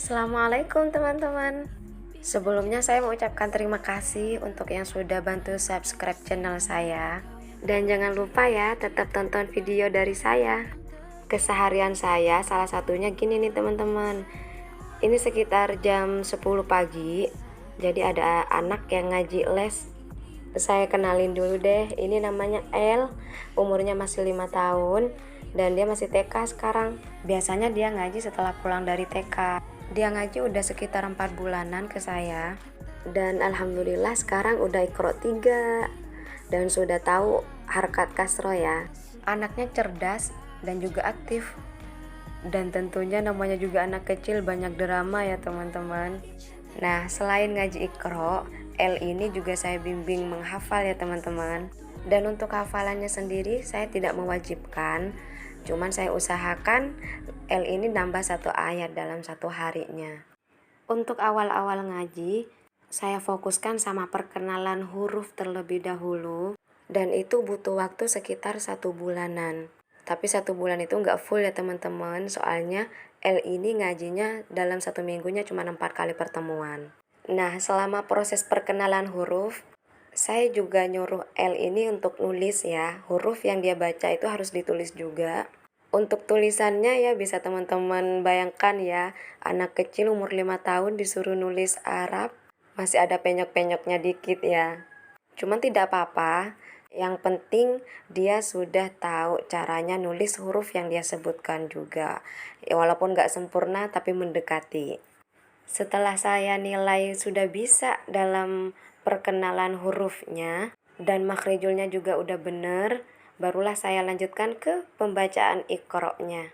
Assalamualaikum teman-teman. Sebelumnya saya mengucapkan terima kasih untuk yang sudah bantu subscribe channel saya. Dan jangan lupa ya, tetap tonton video dari saya. Keseharian saya salah satunya gini nih teman-teman. Ini sekitar jam 10 pagi. Jadi ada anak yang ngaji les. Saya kenalin dulu deh, ini namanya El, umurnya masih 5 tahun dan dia masih TK sekarang. Biasanya dia ngaji setelah pulang dari TK. Dia ngaji udah sekitar 4 bulanan ke saya. Dan alhamdulillah sekarang udah Iqra 3 dan sudah tahu harkat kasroh ya. Anaknya cerdas dan juga aktif. Dan tentunya namanya juga anak kecil banyak drama ya teman-teman. Nah, selain ngaji Iqra, L ini juga saya bimbing menghafal ya teman-teman. Dan untuk hafalannya sendiri saya tidak mewajibkan, cuman saya usahakan L ini nambah satu ayat dalam satu harinya. Untuk awal-awal ngaji, saya fokuskan sama perkenalan huruf terlebih dahulu, dan itu butuh waktu sekitar 1 bulanan. Tapi 1 bulan itu nggak full ya teman-teman, soalnya L ini ngajinya dalam 1 minggunya cuma 4 kali pertemuan. Nah, selama proses perkenalan huruf, saya juga nyuruh L ini untuk nulis ya. Huruf yang dia baca itu harus ditulis juga. Untuk tulisannya ya bisa teman-teman bayangkan ya, anak kecil umur 5 tahun disuruh nulis Arab, masih ada penyok-penyoknya dikit ya. Cuman tidak apa-apa, yang penting dia sudah tahu caranya nulis huruf yang dia sebutkan juga. Ya, walaupun gak sempurna tapi mendekati. Setelah saya nilai sudah bisa dalam perkenalan hurufnya dan makhrijulnya juga udah bener, barulah saya lanjutkan ke pembacaan Iqra-nya.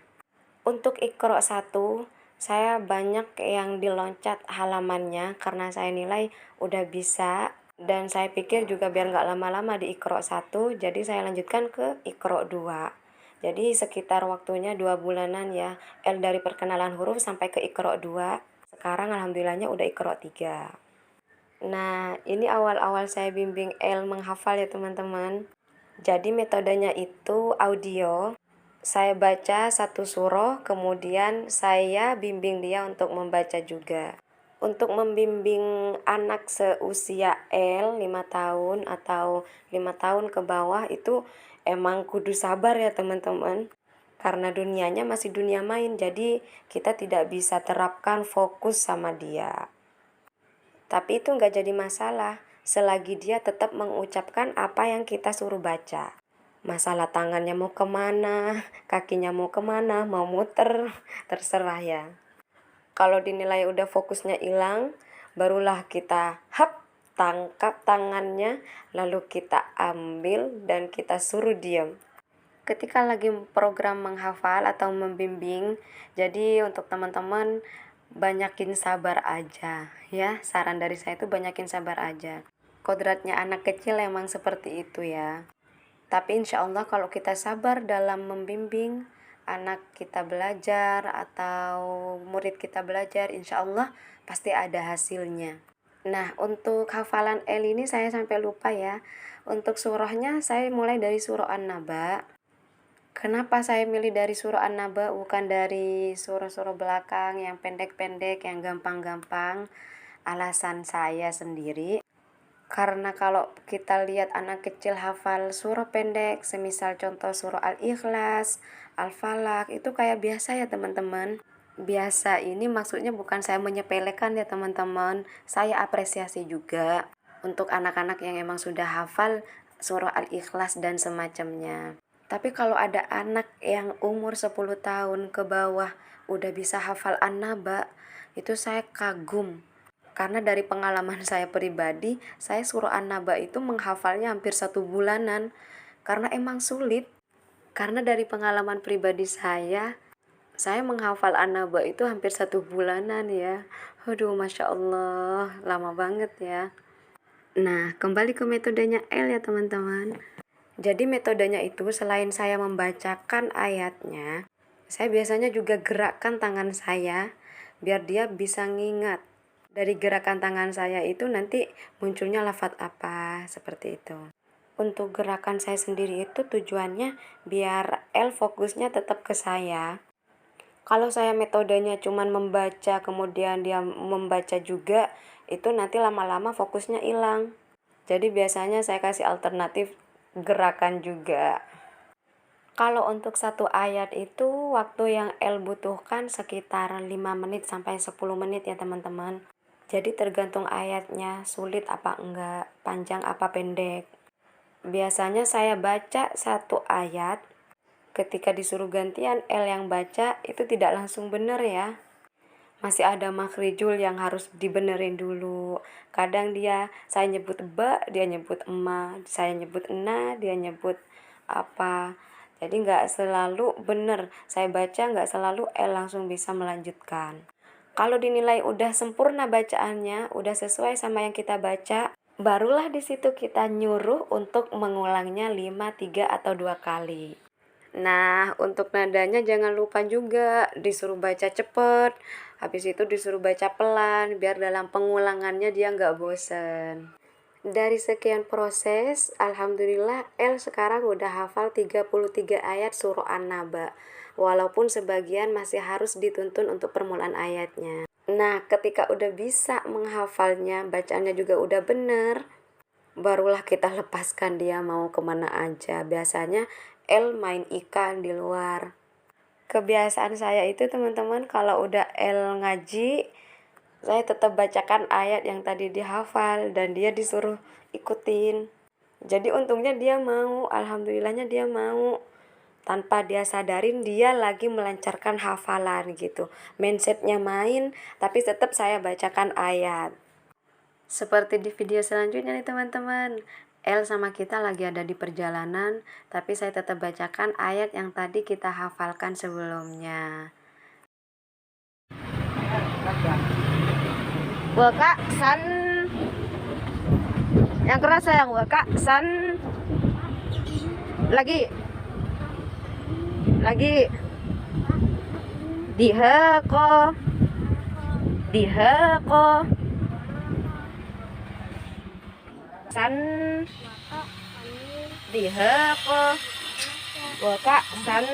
Untuk Iqra 1, saya banyak yang diloncat halamannya karena saya nilai udah bisa, dan saya pikir juga biar nggak lama-lama di Iqra 1, jadi saya lanjutkan ke Iqra 2. Jadi sekitar waktunya 2 bulanan ya, L dari perkenalan huruf sampai ke Iqra 2. Sekarang alhamdulillahnya udah Iqra 3. Nah, ini awal-awal saya bimbing L menghafal ya teman-teman. Jadi metodenya itu audio. Saya baca satu surah, kemudian saya bimbing dia untuk membaca juga. Untuk membimbing anak seusia L 5 tahun atau 5 tahun ke bawah itu emang kudu sabar ya teman-teman. Karena dunianya masih dunia main, jadi kita tidak bisa terapkan fokus sama dia. Tapi itu nggak jadi masalah, selagi dia tetap mengucapkan apa yang kita suruh baca. Masalah tangannya mau kemana, kakinya mau kemana, mau muter, terserah ya. Kalau dinilai udah fokusnya hilang, barulah kita tangkap tangannya, lalu kita ambil dan kita suruh diam. Ketika lagi program menghafal atau membimbing, jadi untuk teman-teman banyakin sabar aja ya. Saran dari saya itu banyakin sabar aja. Kodratnya anak kecil emang seperti itu ya. Tapi insya Allah kalau kita sabar dalam membimbing anak kita belajar atau murid kita belajar, insya Allah pasti ada hasilnya. Nah, untuk hafalan L ini saya sampai lupa ya. Untuk surahnya saya mulai dari surah An-Naba. Kenapa saya milih dari surah An-Naba bukan dari surah-surah belakang yang pendek-pendek, yang gampang-gampang? Alasan saya sendiri, karena kalau kita lihat anak kecil hafal surah pendek, semisal contoh surah Al-Ikhlas, Al-Falaq, itu kayak biasa ya teman-teman. Biasa ini maksudnya bukan saya menyepelekan ya teman-teman, saya apresiasi juga untuk anak-anak yang emang sudah hafal surah Al-Ikhlas dan semacamnya. Tapi kalau ada anak yang umur 10 tahun ke bawah udah bisa hafal An-Naba, itu saya kagum. Karena dari pengalaman saya pribadi, saya surah An-Naba itu menghafalnya hampir 1 bulanan. Karena emang sulit. Karena dari pengalaman pribadi saya menghafal An-Naba itu hampir 1 bulanan ya. Aduh, Masya Allah, lama banget ya. Nah, kembali ke metodenya L ya teman-teman. Jadi metodenya itu selain saya membacakan ayatnya, saya biasanya juga gerakkan tangan saya biar dia bisa ngingat. Dari gerakan tangan saya itu nanti munculnya lafadz apa, seperti itu. Untuk gerakan saya sendiri itu tujuannya biar L fokusnya tetap ke saya. Kalau saya metodenya cuman membaca kemudian dia membaca juga, itu nanti lama-lama fokusnya hilang. Jadi biasanya saya kasih alternatif gerakan juga. Kalau untuk satu ayat itu waktu yang L butuhkan sekitar 5 menit sampai 10 menit ya teman-teman. Jadi tergantung ayatnya sulit apa enggak, panjang apa pendek. Biasanya saya baca satu ayat, ketika disuruh gantian L yang baca itu tidak langsung benar ya. Masih ada makrijul yang harus dibenerin dulu. Kadang saya nyebut ba, dia nyebut ema, saya nyebut ena, dia nyebut apa. Jadi nggak selalu bener. Saya baca nggak selalu langsung bisa melanjutkan. Kalau dinilai udah sempurna bacaannya, udah sesuai sama yang kita baca, barulah di situ kita nyuruh untuk mengulangnya 5, 3, atau 2 kali. Nah, untuk nadanya jangan lupa juga disuruh baca cepet, habis itu disuruh baca pelan, biar dalam pengulangannya dia nggak bosen. Dari sekian proses, Alhamdulillah El sekarang udah hafal 33 ayat surah An-Naba, walaupun sebagian masih harus dituntun untuk permulaan ayatnya. Nah, ketika udah bisa menghafalnya, bacaannya juga udah bener, barulah kita lepaskan dia mau kemana aja. Biasanya El main ikan di luar. Kebiasaan saya itu teman-teman, kalau udah El ngaji, saya tetap bacakan ayat yang tadi dihafal dan dia disuruh ikutin. Jadi untungnya dia mau, alhamdulillahnya dia mau. Tanpa dia sadarin dia lagi melancarkan hafalan gitu. Mindsetnya main, tapi tetap saya bacakan ayat. Seperti di video selanjutnya nih teman-teman, El sama kita lagi ada di perjalanan, tapi saya tetap bacakan ayat yang tadi kita hafalkan sebelumnya. Waka san, yang keras sayang, waka san, lagi diheko san, diheko waka san,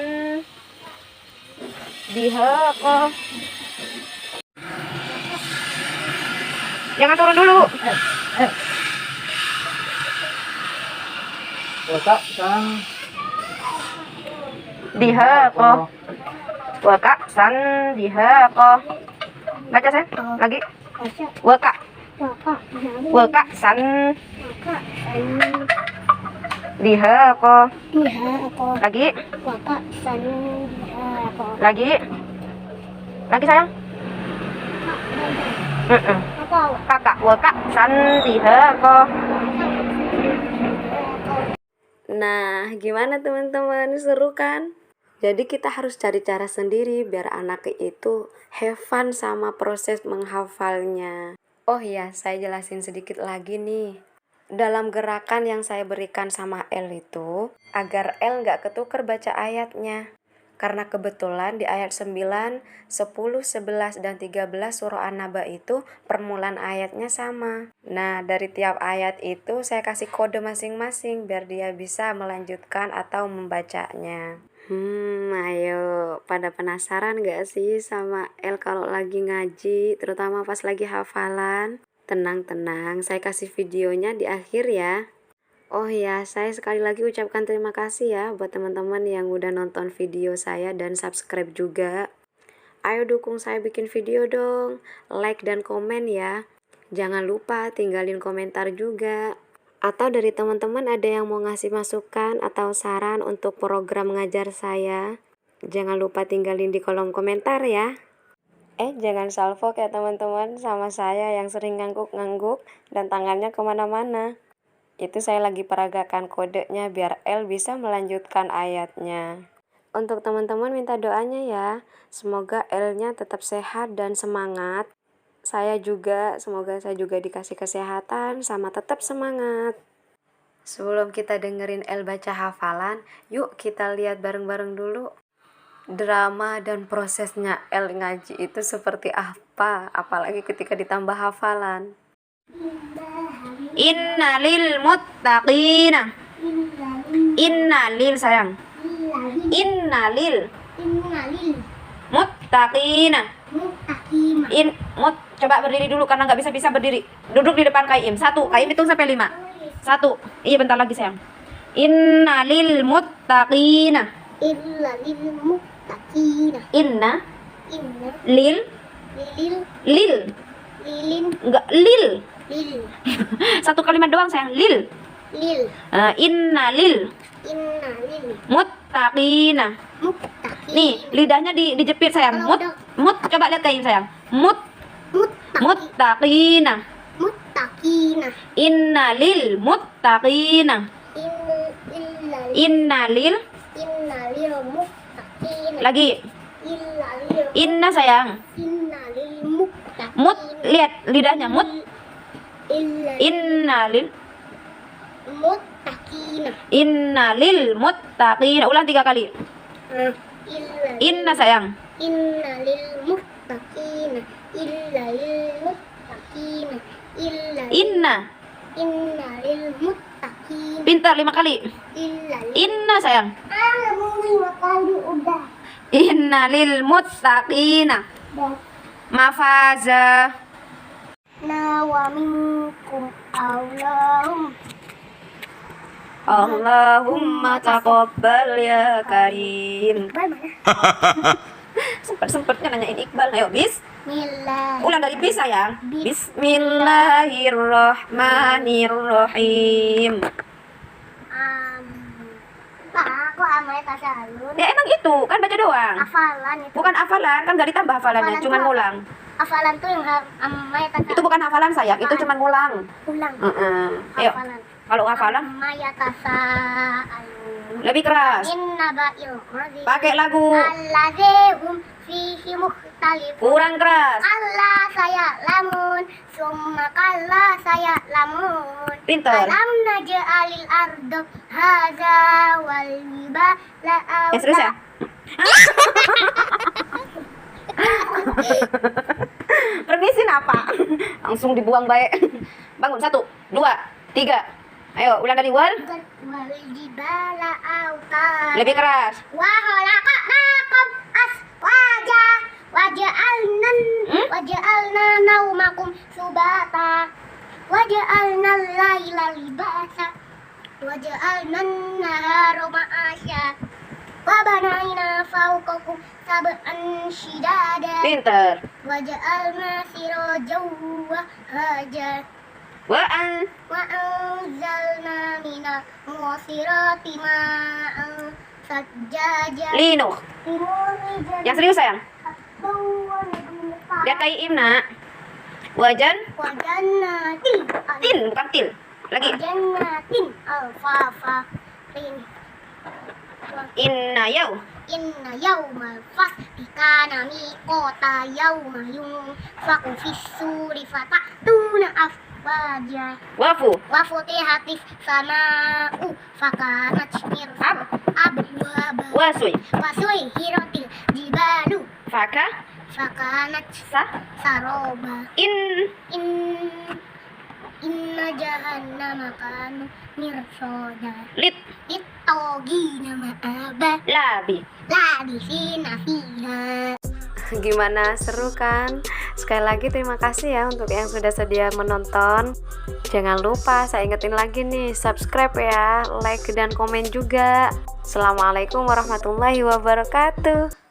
diheko. Jangan turun dulu. Waka san Diheko. Waka san diheko. Baca saya lagi. Waka. Waka san diheko. Lagi. Lagi sayang. Kakak waka san diheko. Nah, gimana teman-teman? Seru kan? Jadi kita harus cari cara sendiri biar anak itu have fun sama proses menghafalnya. Oh iya, saya jelasin sedikit lagi nih. Dalam gerakan yang saya berikan sama El itu, agar El nggak ketuker baca ayatnya. Karena kebetulan di ayat 9, 10, 11, dan 13 surah An-Naba itu permulaan ayatnya sama. Nah, dari tiap ayat itu saya kasih kode masing-masing biar dia bisa melanjutkan atau membacanya. Ayo, pada penasaran gak sih sama El kalau lagi ngaji, terutama pas lagi hafalan? Tenang-tenang, saya kasih videonya di akhir ya. Oh ya, saya sekali lagi ucapkan terima kasih ya buat teman-teman yang udah nonton video saya dan subscribe juga. Ayo dukung saya bikin video dong, like dan komen ya. Jangan lupa tinggalin komentar juga. Atau dari teman-teman ada yang mau ngasih masukan atau saran untuk program ngajar saya, jangan lupa tinggalin di kolom komentar ya. Jangan salfok ya teman-teman sama saya yang sering ngangguk-ngangguk dan tangannya kemana-mana. Itu saya lagi peragakan kodenya biar El bisa melanjutkan ayatnya. Untuk teman-teman minta doanya ya, semoga Elnya tetap sehat dan semangat. Semoga saya juga dikasih kesehatan sama tetap semangat. Sebelum kita dengerin El baca hafalan, yuk kita lihat bareng-bareng dulu drama dan prosesnya El ngaji itu seperti apa, apalagi ketika ditambah hafalan. Innalil muttaqina. Innalil sayang. Innalil muttaqina. muttaqina. Coba berdiri dulu karena nggak bisa berdiri. Duduk di depan Kaim. 1, Kaim hitung sampai 5. 1. Iya, bentar lagi sayang. Innalil muttaqina. Inna lil enggak lil. Satu kalimat doang sayang. Lil. Innalil muttaqina. Nih, lidahnya dijepit sayang. Coba lihat Kaim sayang. Muttaqina. Innalil muttaqina. Innalil lagi. Inna sayang. Lihat lidahnya. Innalil muttaqina. Ulang 3 kali. Inna sayang. Inna. Pintar 5 kali. Inna sayang. Innalil muttaqina mafaza. Allahumma taqabbal ya karim. Sempet-sempetnya nanyain Iqbal. Ayo, ulang dari bis sayang. Bismillahirrahmanirrahim. Pak, aku amal tasalun. Ya emang itu, kan baca doang. Hafalan itu. Bukan hafalan, kan gak ditambah hafalannya, Hafalan cuman tuh ngulang. Hafalan tuh yang amal tasalun. Itu bukan hafalan sayang, itu cuman ngulang. Ulang. Ayo, Hafalan. kalau hafalan Amal tasalun. lebih keras. Inna ba'il mazi. Pakai lagu. Alladzihum fihi mukhtalifun. Kurang keras. Allah saya lamun, summa kalla saya lamun. Pintar. Alam naj'alil arda hadza wal jibala Serius ya? Permisi apa? Langsung dibuang baik. Bangun 1, 2, 3. Ayo, ulang dari wal. wal jibala autar. Lebih keras. Wa khalaqnakum aswaja waja'alna naumakum subata waja'alna al-laila libasa waja'alna an-nahara ma'asya wa banayna fawqakum sab'an shidada Pintar. waja'alna sirajan wahaja Wa'an. wa anzalna minal mu'sirati ma'an sajjaja Linuh. Yang serius sayang. Lihat kayak Imna. Wajan. Wajannatin Tin, bukan til. Lagi. Wajannatin alfafa Inna yau. Inna yawmal fasli kana miqata yawma yunfaqu fis-suri fata'tuna afwaja Wafu. wa futihatis sama'u fakanat abwaba Wasui. wa suyirotil jibalu Faka. fakanat Sa. saroba In. Inna jahannama kanu mirsoda Lit. Ittogina ma'aba Labi. labisina fiha. Gimana, seru kan? Sekali lagi terima kasih ya untuk yang sudah sedia menonton. Jangan lupa saya ingetin lagi nih, subscribe ya, like dan komen juga. Assalamualaikum warahmatullahi wabarakatuh.